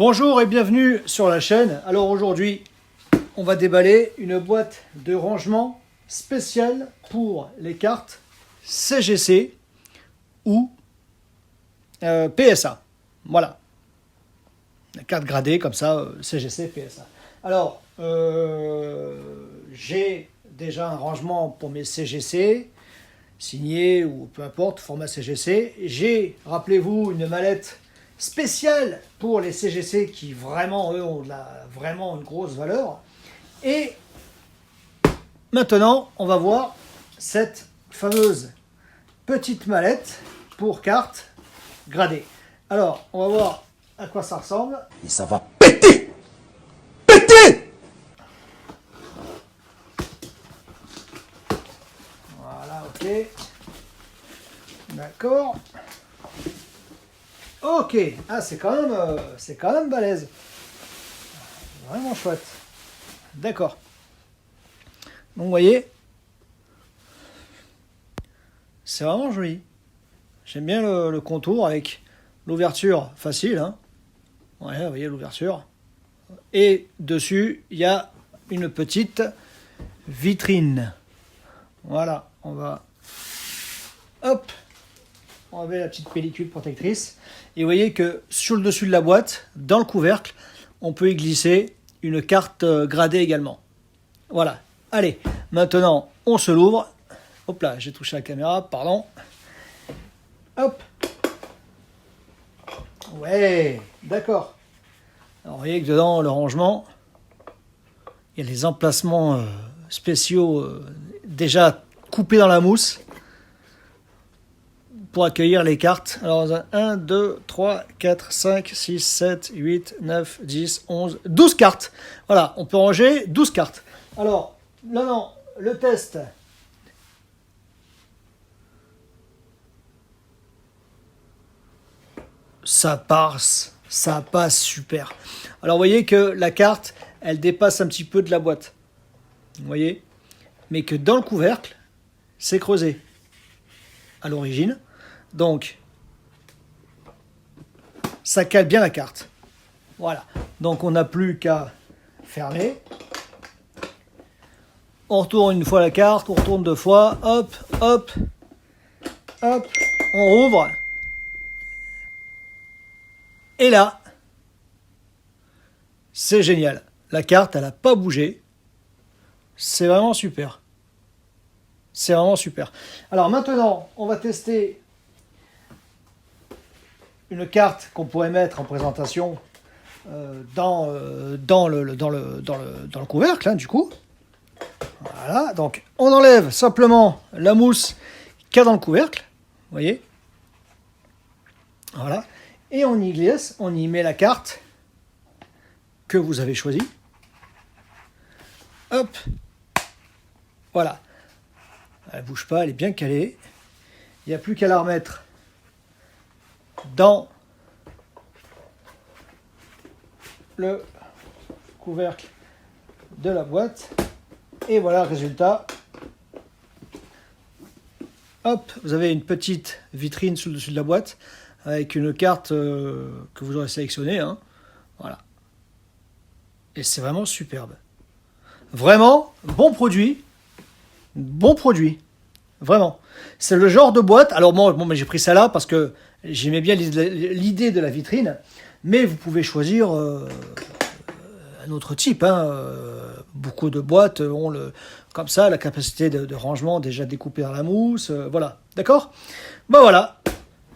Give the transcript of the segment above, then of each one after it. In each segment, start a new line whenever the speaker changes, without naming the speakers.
Bonjour et bienvenue sur la chaîne. Alors aujourd'hui, on va déballer une boîte de rangement spéciale pour les cartes CGC ou PSA. Voilà. La carte gradée comme ça, CGC, PSA. Alors, j'ai déjà un rangement pour mes CGC, signé ou peu importe, format CGC. J'ai, rappelez-vous, une mallette spéciale pour les CGC qui vraiment, eux, ont vraiment une grosse valeur. Et maintenant, on va voir cette fameuse petite mallette pour cartes gradées. Alors, on va voir à quoi ça ressemble.
Et ça va péter! Péter!
Voilà, ok. D'accord. Ok. Ah, c'est quand même balèze. Vraiment chouette. D'accord. Donc, vous voyez, c'est vraiment joli. J'aime bien le contour avec l'ouverture facile. Hein. Ouais, vous voyez l'ouverture. Et dessus, il y a une petite vitrine. Voilà, on va... Hop, enlever la petite pellicule protectrice. Et vous voyez que sur le dessus de la boîte, dans le couvercle, on peut y glisser une carte gradée également. Voilà. Allez, maintenant, on se l'ouvre. Hop là, j'ai touché la caméra, pardon. Hop. Ouais, d'accord. Alors, vous voyez que dedans, le rangement, il y a les emplacements spéciaux déjà coupés dans la mousse pour accueillir les cartes. Alors, 1, 2, 3, 4, 5, 6, 7, 8, 9, 10, 11, 12 cartes. Voilà, on peut ranger 12 cartes. Alors, non, le test. Ça passe super. Alors, vous voyez que la carte, elle dépasse un petit peu de la boîte. Vous voyez? Mais que dans le couvercle, c'est creusé à l'origine. Donc, ça cale bien la carte. Voilà. Donc, on n'a plus qu'à fermer. On retourne une fois la carte, on retourne deux fois. Hop, hop, hop. On rouvre. Et là, c'est génial. La carte, elle n'a pas bougé. C'est vraiment super. C'est vraiment super. Alors maintenant, on va tester une carte qu'on pourrait mettre en présentation dans le couvercle, hein, du coup. Voilà, donc on enlève simplement la mousse qu'il y a dans le couvercle. Vous voyez? Voilà. Et on y glisse, on y met la carte que vous avez choisie. Hop. Voilà. Elle ne bouge pas, elle est bien calée. Il n'y a plus qu'à la remettre dans le couvercle de la boîte. Et voilà le résultat. Hop, vous avez une petite vitrine sous le dessus de la boîte avec une carte que vous aurez sélectionnée. Hein. Voilà. Et c'est vraiment superbe. Vraiment, bon produit. Bon produit. Vraiment. C'est le genre de boîte. Alors mais j'ai pris ça là parce que j'aimais bien l'idée de la vitrine. Mais vous pouvez choisir un autre type. Hein. Beaucoup de boîtes ont comme ça la capacité de rangement déjà découpée dans la mousse. Voilà. D'accord ? Ben voilà.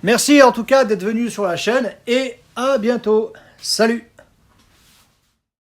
Merci en tout cas d'être venu sur la chaîne et à bientôt. Salut!